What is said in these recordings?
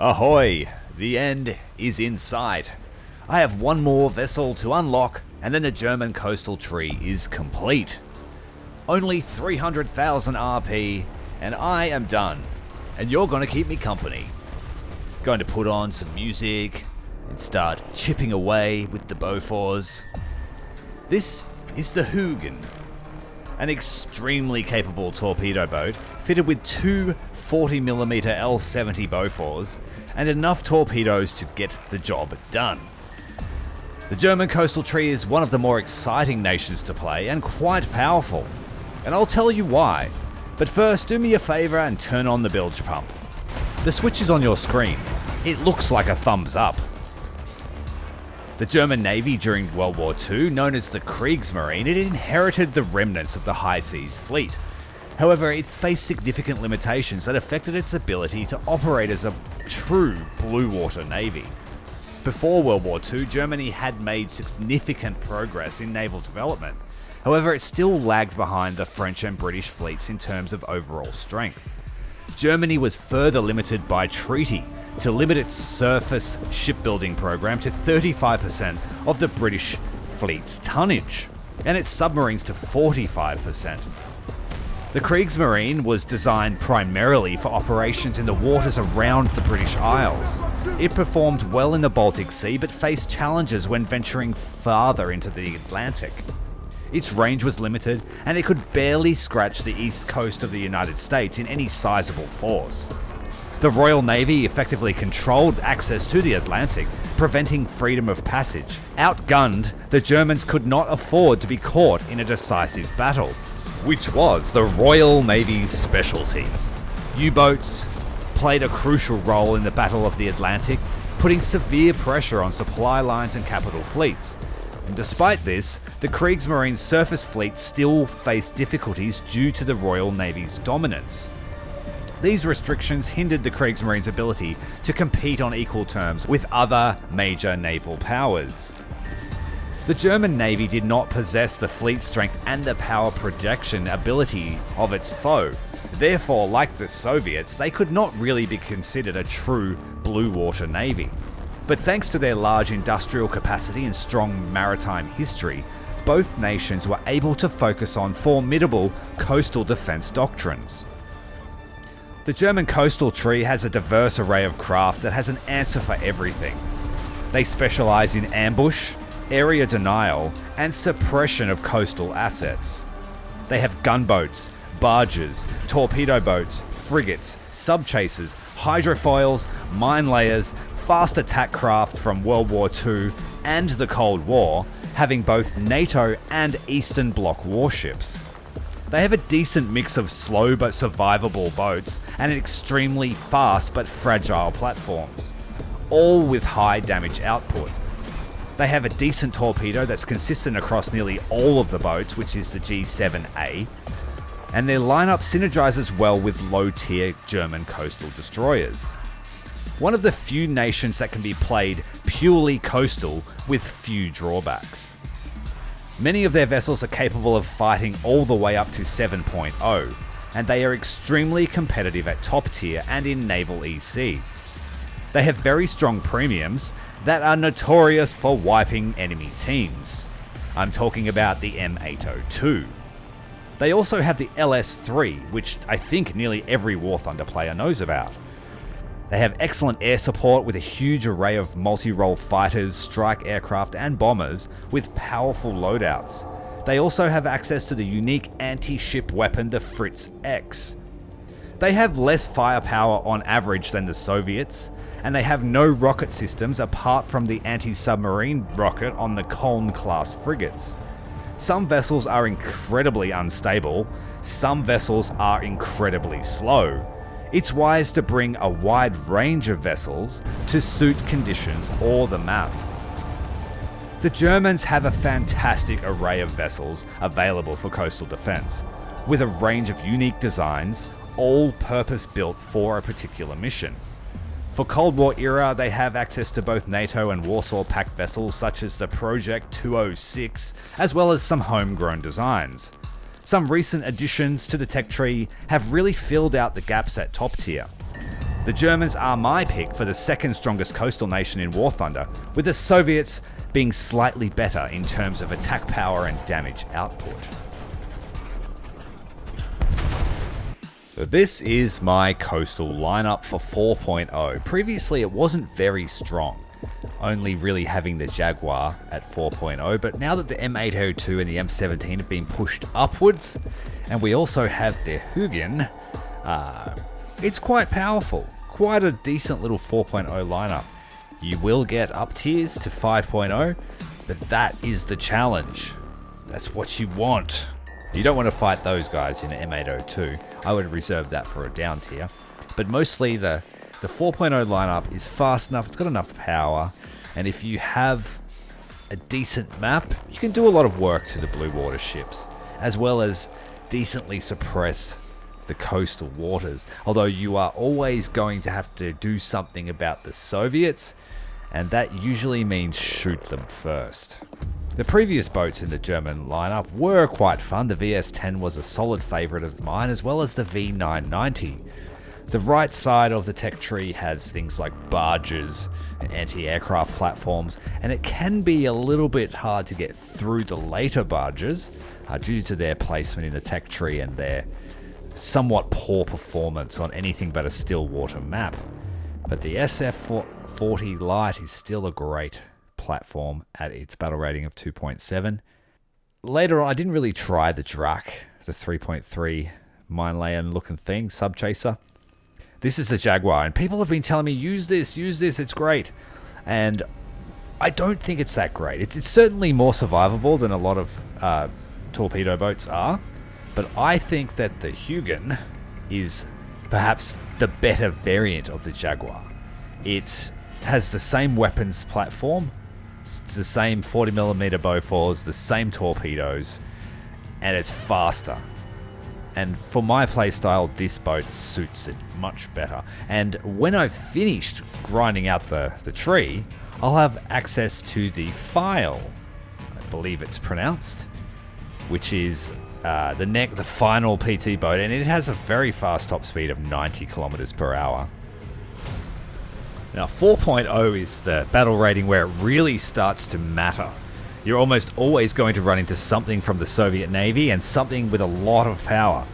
Ahoy! The end is in sight. I have one more vessel to unlock, and then the German coastal tree is complete. Only 300,000 RP, and I am done. And you're gonna keep me company. Going to put on some music and start chipping away with the Bofors. This is the Hugin, an extremely capable torpedo boat fitted with two 40mm L70 Bofors and enough torpedoes to get the job done. The German coastal tree is one of the more exciting nations to play and quite powerful, and I'll tell you why. But first, do me a favour and turn on the bilge pump. The switch is on your screen. It looks like a thumbs up. The German Navy during World War II, known as the Kriegsmarine, it inherited the remnants of the High Seas Fleet. However, it faced significant limitations that affected its ability to operate as a true blue water navy. Before World War II, Germany had made significant progress in naval development. However, it still lagged behind the French and British fleets in terms of overall strength. Germany was further limited by treaty to limit its surface shipbuilding program to 35% of the British fleet's tonnage, and its submarines to 45%. The Kriegsmarine was designed primarily for operations in the waters around the British Isles. It performed well in the Baltic Sea, but faced challenges when venturing farther into the Atlantic. Its range was limited, and it could barely scratch the east coast of the United States in any sizable force. The Royal Navy effectively controlled access to the Atlantic, preventing freedom of passage. Outgunned, the Germans could not afford to be caught in a decisive battle, which was the Royal Navy's specialty. U-boats played a crucial role in the Battle of the Atlantic, putting severe pressure on supply lines and capital fleets. And despite this, the Kriegsmarine's surface fleet still faced difficulties due to the Royal Navy's dominance. These restrictions hindered the Kriegsmarine's ability to compete on equal terms with other major naval powers. The German Navy did not possess the fleet strength and the power projection ability of its foe. Therefore, like the Soviets, they could not really be considered a true blue water navy. But thanks to their large industrial capacity and strong maritime history, both nations were able to focus on formidable coastal defense doctrines. The German coastal tree has a diverse array of craft that has an answer for everything. They specialize in ambush, area denial, and suppression of coastal assets. They have gunboats, barges, torpedo boats, frigates, subchasers, hydrofoils, mine layers, fast attack craft from World War II and the Cold War, having both NATO and Eastern Bloc warships. They have a decent mix of slow but survivable boats and extremely fast but fragile platforms, all with high damage output. They have a decent torpedo that's consistent across nearly all of the boats, which is the G7A, and their lineup synergizes well with low-tier German coastal destroyers. One of the few nations that can be played purely coastal with few drawbacks. Many of their vessels are capable of fighting all the way up to 7.0, and they are extremely competitive at top tier and in naval EC. They have very strong premiums that are notorious for wiping enemy teams. I'm talking about the M802. They also have the LS3, which I think nearly every War Thunder player knows about. They have excellent air support with a huge array of multi-role fighters, strike aircraft and bombers with powerful loadouts. They also have access to the unique anti-ship weapon, the Fritz X. They have less firepower on average than the Soviets, and they have no rocket systems apart from the anti-submarine rocket on the Koln-class frigates. Some vessels are incredibly unstable, some vessels are incredibly slow. It's wise to bring a wide range of vessels to suit conditions or the map. The Germans have a fantastic array of vessels available for coastal defense, with a range of unique designs, all purpose-built for a particular mission. For Cold War era, they have access to both NATO and Warsaw Pact vessels such as the Project 206, as well as some homegrown designs. Some recent additions to the tech tree have really filled out the gaps at top tier. The Germans are my pick for the second strongest coastal nation in War Thunder, with the Soviets being slightly better in terms of attack power and damage output. This is my coastal lineup for 4.0. Previously it wasn't very strong, only really having the Jaguar at 4.0, but now that the M802 and the M17 have been pushed upwards, and we also have the Hugin, it's quite powerful. Quite a decent little 4.0 lineup. You will get up tiers to 5.0, but that is the challenge. That's what you want. You don't want to fight those guys in an M802. I would reserve that for a down tier. But mostly the 4.0 lineup is fast enough, it's got enough power, and if you have a decent map, you can do a lot of work to the blue water ships, as well as decently suppress the coastal waters, although you are always going to have to do something about the Soviets, and that usually means shoot them first. The previous boats in the German lineup were quite fun. The VS-10 was a solid favourite of mine, as well as the V990. The right side of the tech tree has things like barges and anti-aircraft platforms, and it can be a little bit hard to get through the later barges due to their placement in the tech tree and their somewhat poor performance on anything but a still water map. But the SF-40 Light is still a great platform at its battle rating of 2.7. Later on, I didn't really try the Drak, the 3.3 mine layer looking thing, sub chaser. This is the Jaguar, and people have been telling me, use this, it's great. And I don't think it's that great. It's certainly more survivable than a lot of torpedo boats are. But I think that the Hugin is perhaps the better variant of the Jaguar. It has the same weapons platform, it's the same 40mm Bofors, the same torpedoes, and it's faster. And for my playstyle, this boat suits it much better. And when I've finished grinding out the tree, I'll have access to the file, I believe it's pronounced, which is the final PT boat, and it has a very fast top speed of 90 kilometers per hour. Now 4.0 is the battle rating where it really starts to matter. You're almost always going to run into something from the Soviet Navy and something with a lot of power.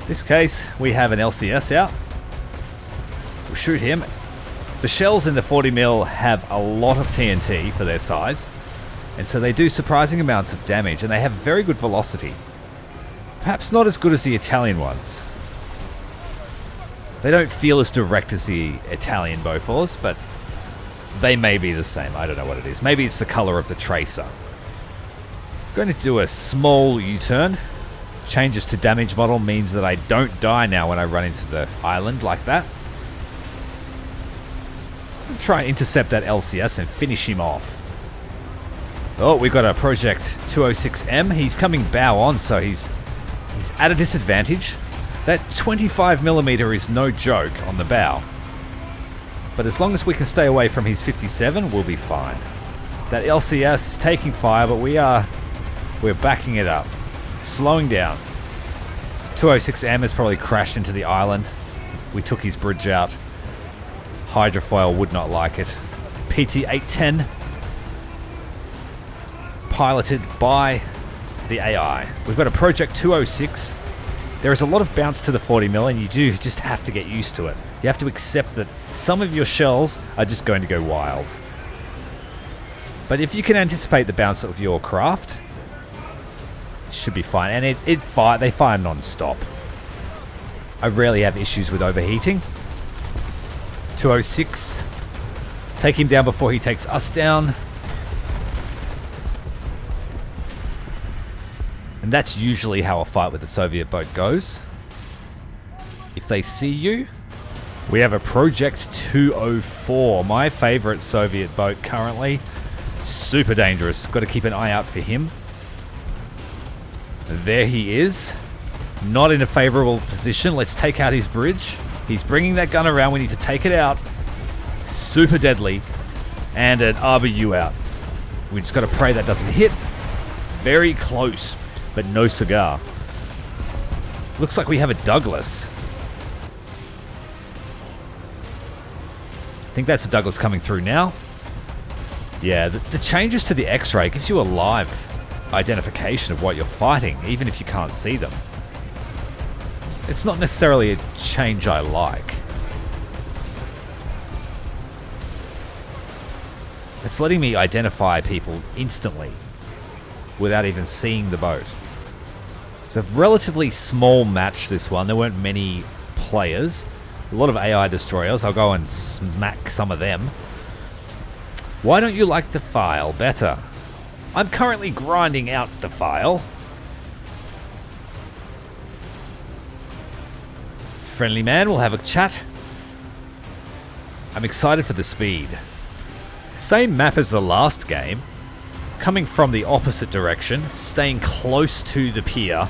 In this case, we have an LCS out. We'll shoot him. The shells in the 40mm have a lot of TNT for their size, and so they do surprising amounts of damage, and they have very good velocity. Perhaps not as good as the Italian ones. They don't feel as direct as the Italian Bofors, but they may be the same. I don't know what it is. Maybe it's the color of the tracer. I'm going to do a small U-turn. Changes to damage model means that I don't die now when I run into the island like that. I'm going to try and intercept that LCS and finish him off. Oh, we've got a Project 206M. He's coming bow on, so he's at a disadvantage. That 25mm is no joke on the bow. But as long as we can stay away from his 57, we'll be fine. That LCS is taking fire, but we're backing it up. Slowing down. 206M has probably crashed into the island. We took his bridge out. Hydrofoil would not like it. PT-810. Piloted by the AI. We've got a Project 206. There is a lot of bounce to the 40mm, and you do just have to get used to it. You have to accept that some of your shells are just going to go wild. But if you can anticipate the bounce of your craft, it should be fine. And they fire non-stop. I rarely have issues with overheating. 206. Take him down before he takes us down. And that's usually how a fight with a Soviet boat goes. If they see you, we have a Project 204, my favorite Soviet boat currently. Super dangerous. Got to keep an eye out for him. There he is. Not in a favorable position. Let's take out his bridge. He's bringing that gun around. We need to take it out. Super deadly. And an RBU out. We just got to pray that doesn't hit. Very close, but no cigar. Looks like we have a Douglas. think that's the Douglas coming through now. Yeah, the changes to the X-ray gives you a live identification of what you're fighting, even if you can't see them. It's not necessarily a change I like. It's letting me identify people instantly without even seeing the boat. It's a relatively small match, this one. There weren't many players. A lot of AI destroyers. I'll go and smack some of them. Why don't you like the file better? I'm currently grinding out the file. Friendly man, we'll have a chat. I'm excited for the speed. Same map as the last game. Coming from the opposite direction, staying close to the pier.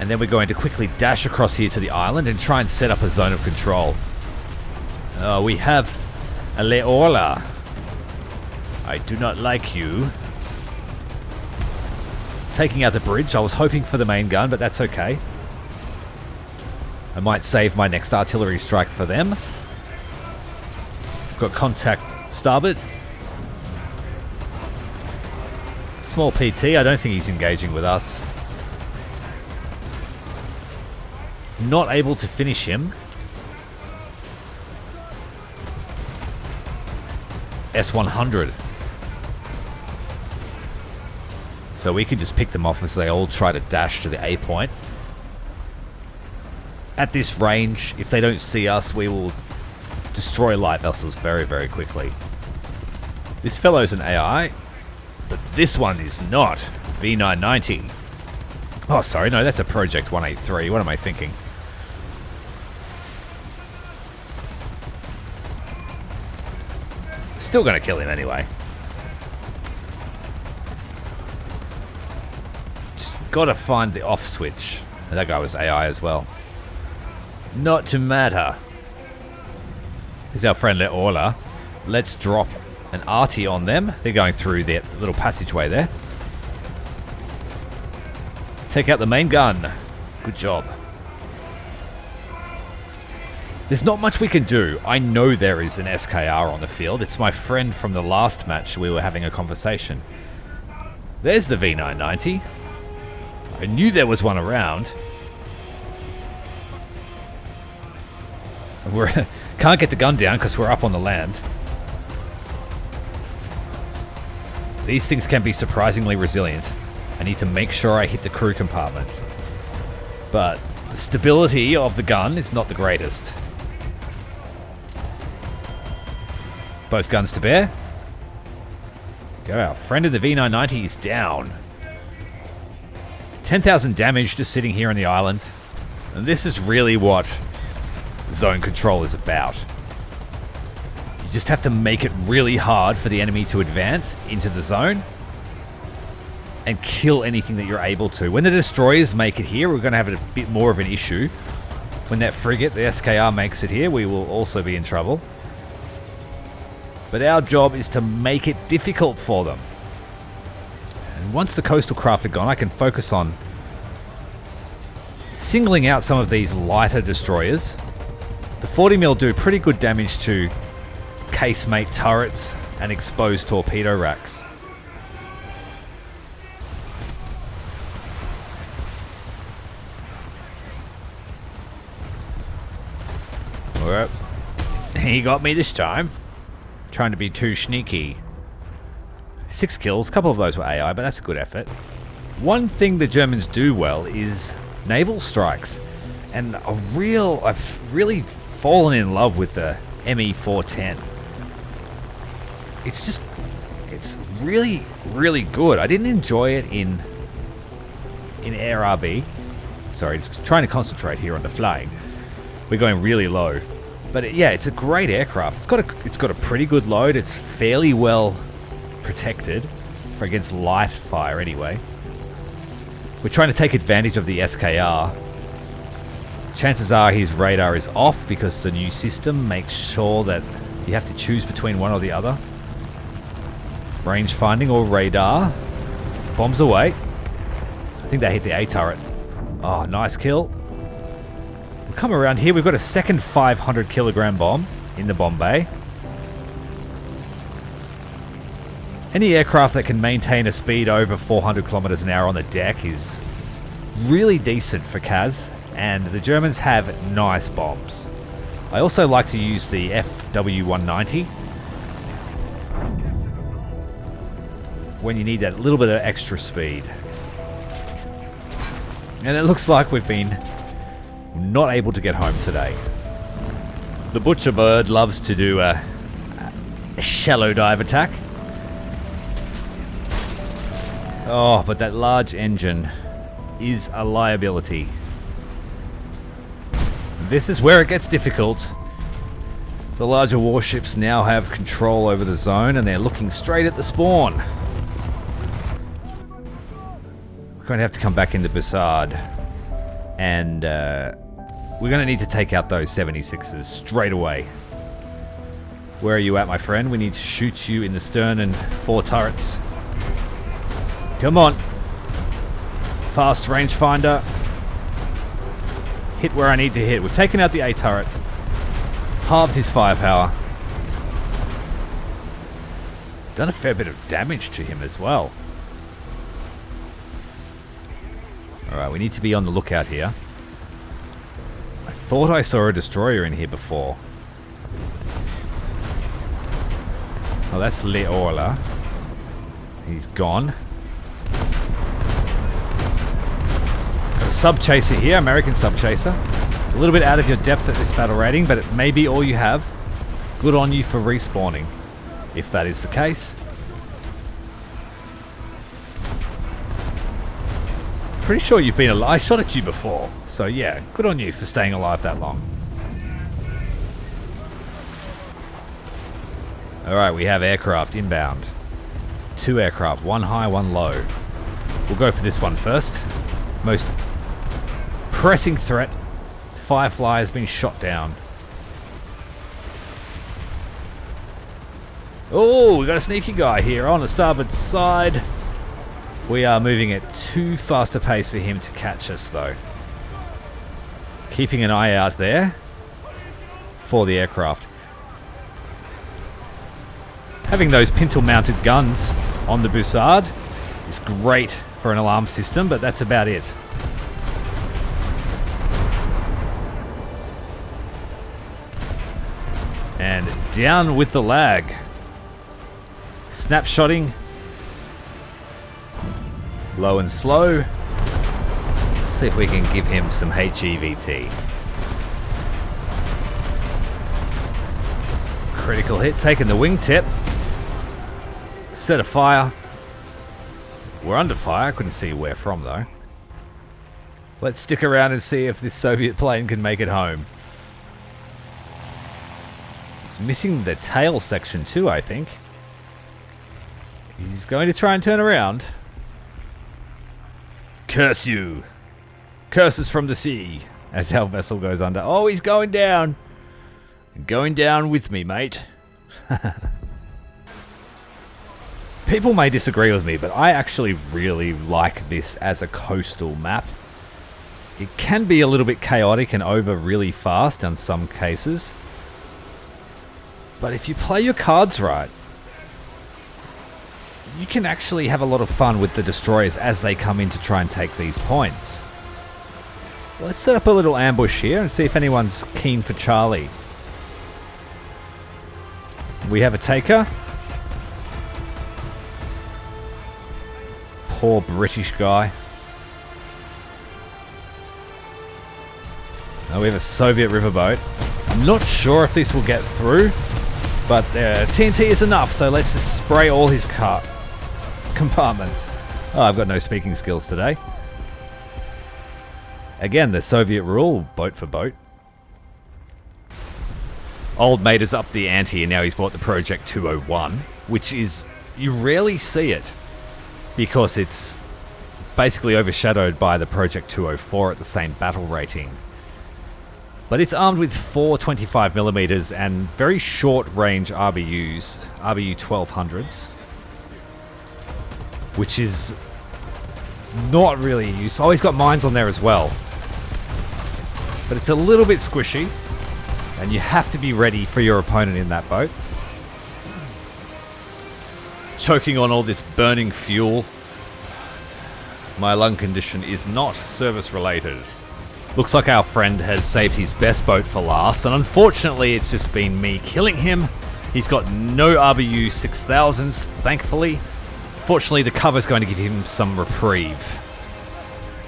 And then we're going to quickly dash across here to the island and try and set up a zone of control. We have a Leola. I do not like you. Taking out the bridge. I was hoping for the main gun, but that's okay. I might save my next artillery strike for them. Got contact starboard. Small PT. I don't think he's engaging with us. Not able to finish him. S100. So we can just pick them off as they all try to dash to the A point. At this range, if they don't see us, we will destroy light vessels very, very quickly. This fellow's an AI, but this one is not. V990. Oh, sorry, no, that's a Project 183. What am I thinking? Still gonna kill him anyway. Just gotta find the off switch. And that guy was AI as well. Not to matter. Here's our friend Leola. Let's drop an arty on them. They're going through their little passageway there. Take out the main gun. Good job. There's not much we can do. I know there is an SKR on the field. It's my friend from the last match. We were having a conversation. There's the V990. I knew there was one around. We can't get the gun down because we're up on the land. These things can be surprisingly resilient. I need to make sure I hit the crew compartment. But the stability of the gun is not the greatest. Both guns to bear. Go, our friend in the V990 is down. 10,000 damage just sitting here on the island. And this is really what zone control is about. You just have to make it really hard for the enemy to advance into the zone and kill anything that you're able to. When the destroyers make it here, we're going to have a bit more of an issue. When that frigate, the SKR, makes it here, we will also be in trouble. But our job is to make it difficult for them. And once the coastal craft are gone, I can focus on singling out some of these lighter destroyers. The 40mm do pretty good damage to casemate turrets and exposed torpedo racks. Alright. He got me this time. Trying to be too sneaky. 6 kills, a couple of those were AI, but that's a good effort. One thing the Germans do well is naval strikes. And I've really fallen in love with the ME410. It's really, really good. I didn't enjoy it in Air RB. Sorry, just trying to concentrate here on the flying. We're going really low. But yeah, it's a great aircraft. It's got a pretty good load. It's fairly well protected for against light fire anyway. We're trying to take advantage of the SKR. Chances are his radar is off because the new system makes sure that you have to choose between one or the other. Range finding or radar. Bombs away. I think they hit the A turret. Oh, nice kill. We'll come around here. We've got a second 500 kilogram bomb in the bomb bay. Any aircraft that can maintain a speed over 400 kilometers an hour on the deck is really decent for Kaz, and the Germans have nice bombs. I also like to use the FW-190 when you need that little bit of extra speed. And it looks like we've been not able to get home today. The Butcher Bird loves to do a shallow dive attack. Oh, but that large engine is a liability. This is where it gets difficult. The larger warships now have control over the zone and they're looking straight at the spawn. We're going to have to come back into Bussard. And we're going to need to take out those 76s straight away. Where are you at, my friend? We need to shoot you in the stern and 4 turrets. Come on. Fast rangefinder. Hit where I need to hit. We've taken out the A turret. Halved his firepower. Done a fair bit of damage to him as well. Alright, we need to be on the lookout here. I thought I saw a destroyer in here before. Oh, that's Leorla. He's gone. Sub chaser here, American sub chaser. A little bit out of your depth at this battle rating, but it may be all you have. Good on you for respawning, if that is the case. Pretty sure you've been alive. I shot at you before, so yeah, good on you for staying alive that long. Alright, we have aircraft inbound. 2 aircraft, 1 high, 1 low. We'll go for this one first. Most pressing threat. Firefly has been shot down. Oh, we got a sneaky guy here on the starboard side. We are moving at too fast a pace for him to catch us, though. Keeping an eye out there for the aircraft. Having those pintle-mounted guns on the Bussard is great for an alarm system, but that's about it. And down with the lag. Snapshotting. Low and slow. Let's see if we can give him some HEVT. Critical hit, taking the wingtip. Set a fire. We're under fire. I couldn't see where from, though. Let's stick around and see if this Soviet plane can make it home. He's missing the tail section too, I think. He's going to try and turn around. Curse you. Curses from the sea as our vessel goes under. Oh, he's going down. Going down with me, mate. People may disagree with me, but I actually really like this as a coastal map. It can be a little bit chaotic and over really fast in some cases. But if you play your cards right, you can actually have a lot of fun with the destroyers as they come in to try and take these points. Let's set up a little ambush here and see if anyone's keen for Charlie. We have a taker. Poor British guy. Now we have a Soviet riverboat. I'm not sure if this will get through, but TNT is enough, so let's just spray all his compartments. Oh, I've got no speaking skills today. Again, the Soviet rule, boat for boat. Old mate has upped the ante and now he's bought the Project 201, which is, you rarely see it because it's basically overshadowed by the Project 204 at the same battle rating. But it's armed with 4 25mm and very short range RBUs, RBU 1200s, which is not really useful. Oh, he's got mines on there as well. but it's a little bit squishy, and you have to be ready for your opponent in that boat. Choking on all this burning fuel. My lung condition is not service related. Looks like our friend has saved his best boat for last, and unfortunately it's just been me killing him. He's got no RBU 6000s, thankfully. Fortunately, the cover's going to give him some reprieve.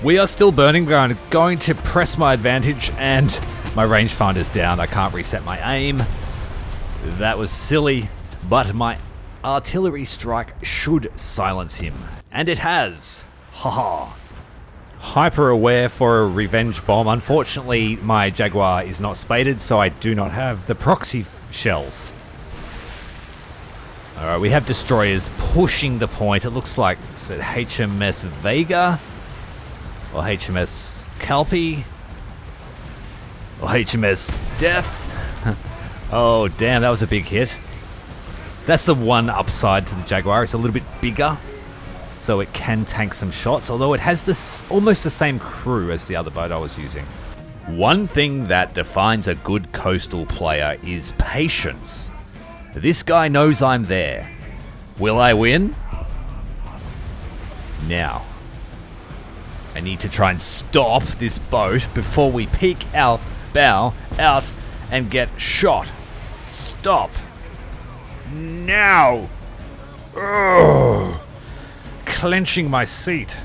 We are still burning, but I'm going to press my advantage, and my rangefinder's down. I can't reset my aim. That was silly, but my artillery strike should silence him. And it has. Haha. Hyper aware for a revenge bomb. Unfortunately, my Jaguar is not spaded, so I do not have the proxy shells. Alright, we have destroyers pushing the point. It looks like it's at HMS Vega, or HMS Calpe, or HMS Death. Oh damn, that was a big hit. That's the one upside to the Jaguar. It's a little bit bigger, so it can tank some shots, although it has this almost the same crew as the other boat I was using. One thing that defines a good coastal player is patience. This guy knows I'm there. Will I win? Now, I need to try and stop this boat before we peek our bow out and get shot. Stop. Now. Ugh. Clenching my seat.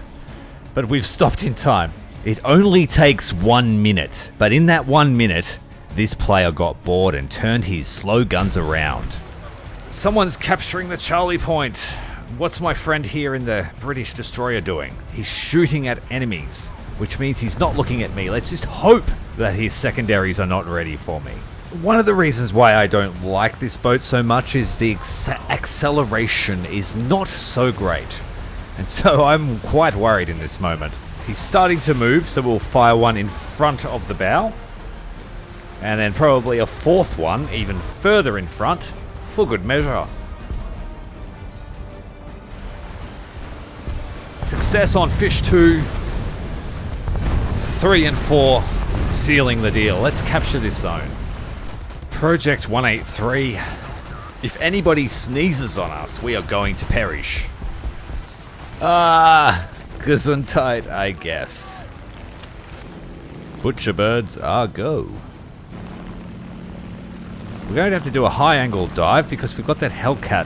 But we've stopped in time. It only takes 1 minute, but in that 1 minute, this player got bored and turned his slow guns around. Someone's capturing the Charlie point. What's my friend here in the British destroyer doing? He's shooting at enemies, which means he's not looking at me. Let's just hope that his secondaries are not ready for me. One of the reasons why I don't like this boat so much is the acceleration is not so great. And so I'm quite worried in this moment. He's starting to move, so we'll fire one in front of the bow. And then probably a fourth one, even further in front, for good measure. Success on fish 2. 3 and 4, sealing the deal. Let's capture this zone. Project 183. If anybody sneezes on us, we are going to perish. Gesundheit, I guess. Butcher birds are go. We're going to have to do a high angle dive because we've got that Hellcat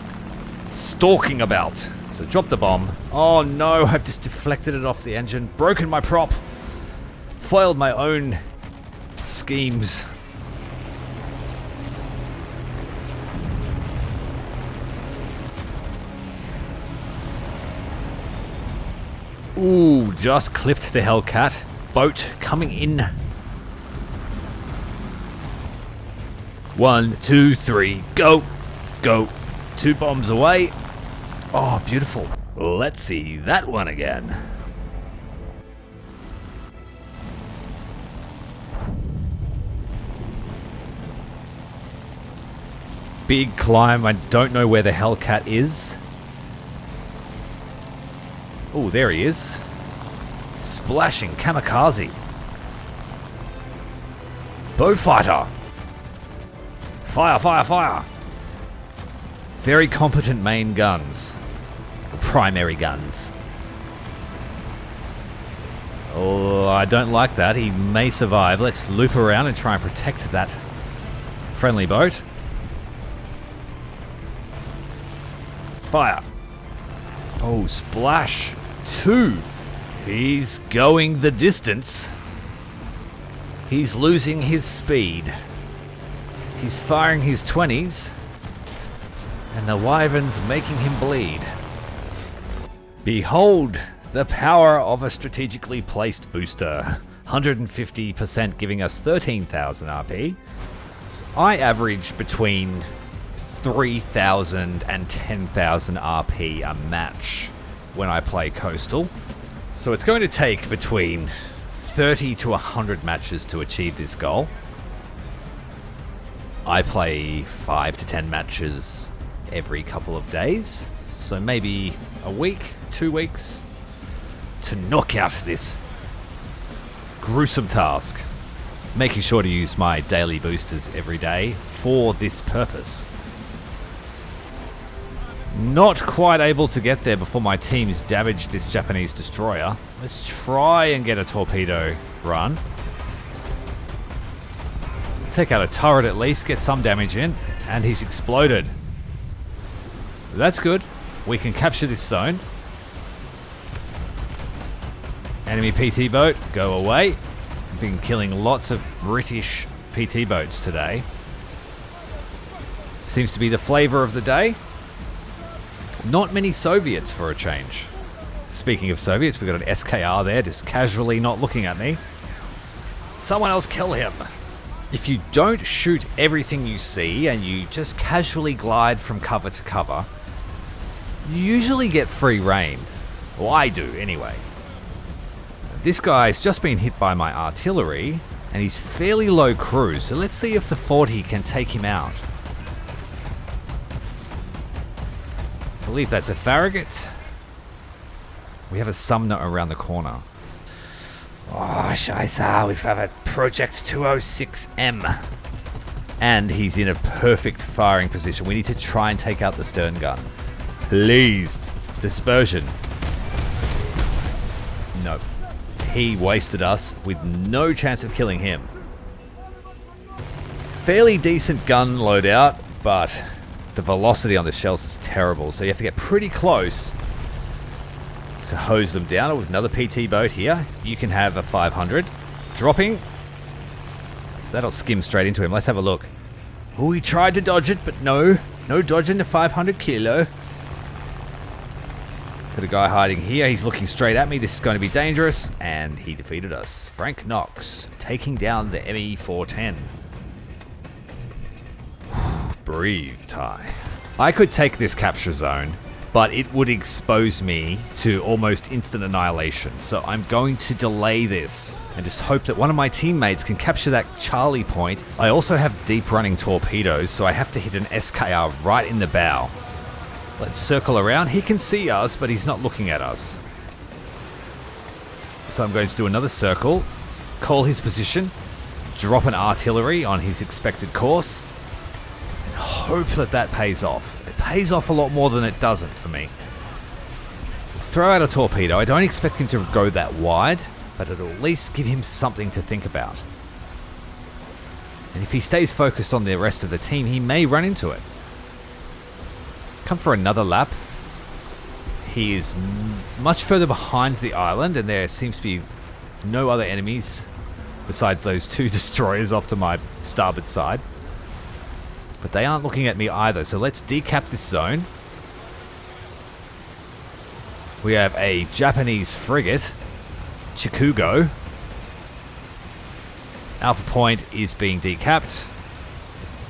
stalking about. So drop the bomb. Oh no, I've just deflected it off the engine. Broken my prop. Foiled my own schemes. Ooh, just clipped the Hellcat. Boat coming in. 1, 2, 3, go! Go! 2 bombs away. Oh, beautiful. Let's see that one again. Big climb. I don't know where the Hellcat is. Oh, there he is. Splashing kamikaze. Bowfighter. Fire, fire, fire. Very competent main guns. Primary guns. Oh, I don't like that. He may survive. Let's loop around and try and protect that friendly boat. Fire. Oh, splash. 2. He's going the distance. He's losing his speed. He's firing his 20s. And the wyvern's making him bleed. Behold the power of a strategically placed booster. 150% giving us 13,000 RP. So I average between 3,000 and 10,000 RP a match when I play Coastal. So it's going to take between 30 to 100 matches to achieve this goal. I play 5 to 10 matches every couple of days, so maybe a week, 2 weeks to knock out this gruesome task. making sure to use my daily boosters every day for this purpose. Not quite able to get there before my team's damaged this Japanese destroyer. Let's try and get a torpedo run. Take out a turret at least, get some damage in, and he's exploded. That's good. We can capture this zone. Enemy PT boat, go away. I've been killing lots of British PT boats today. Seems to be the flavor of the day. Not many Soviets for a change. Speaking of Soviets, we've got an SKR there, just casually not looking at me. Someone else kill him. If you don't shoot everything you see and you just casually glide from cover to cover, you usually get free reign. Well, I do anyway. This guy's just been hit by my artillery and he's fairly low crew, so let's see if the 40 can take him out. I believe that's a Farragut. We have a Sumner around the corner. Oh, Scheiße, we have a Project 206M. And he's in a perfect firing position. We need to try and take out the stern gun. Please, dispersion. Nope. He wasted us with no chance of killing him. Fairly decent gun loadout, but the velocity on the shells is terrible, so you have to get pretty close to hose them down. With another PT boat here, you can have a 500. Dropping. So that'll skim straight into him. Let's have a look. Oh, he tried to dodge it, but no dodging the 500 kilo. Got a guy hiding here. He's looking straight at me. This is going to be dangerous, and he defeated us. Frank Knox taking down the ME-410. Breathe, Ty. I could take this capture zone, but it would expose me to almost instant annihilation. So I'm going to delay this and just hope that one of my teammates can capture that Charlie point. I also have deep running torpedoes, so I have to hit an SKR right in the bow. Let's circle around. He can see us, but he's not looking at us. So I'm going to do another circle, call his position, drop an artillery on his expected course, and hope that that pays off. It pays off a lot more than it doesn't for me. Throw out a torpedo. I don't expect him to go that wide, but it'll at least give him something to think about. And if he stays focused on the rest of the team, he may run into it. Come for another lap. He is much further behind the island, and there seems to be no other enemies besides those two destroyers off to my starboard side. But they aren't looking at me either, so let's decap this zone. We have a Japanese frigate, Chikugo. Alpha Point is being decapped.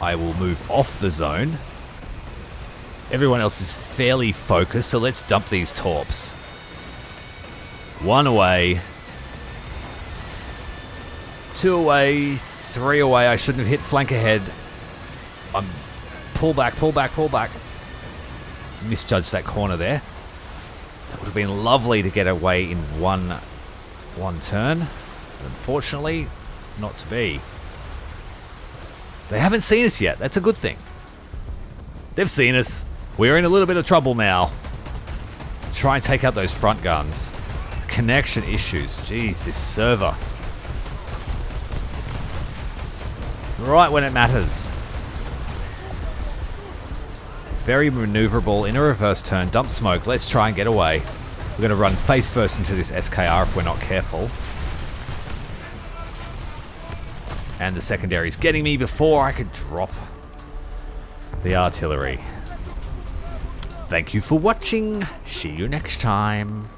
I will move off the zone. Everyone else is fairly focused, so let's dump these torps. One away. Two away. Three away. I shouldn't have hit flank ahead. Pull back, pull back, pull back. Misjudged that corner there. That would have been lovely to get away in one turn. But unfortunately, not to be. They haven't seen us yet. That's a good thing. They've seen us. We're in a little bit of trouble now. Try and take out those front guns. Connection issues. Jeez, this server. Right when it matters. Very maneuverable in a reverse turn. Dump smoke. Let's try and get away. We're going to run face first into this SKR if we're not careful. And the secondary's getting me before I could drop the artillery. Thank you for watching. See you next time.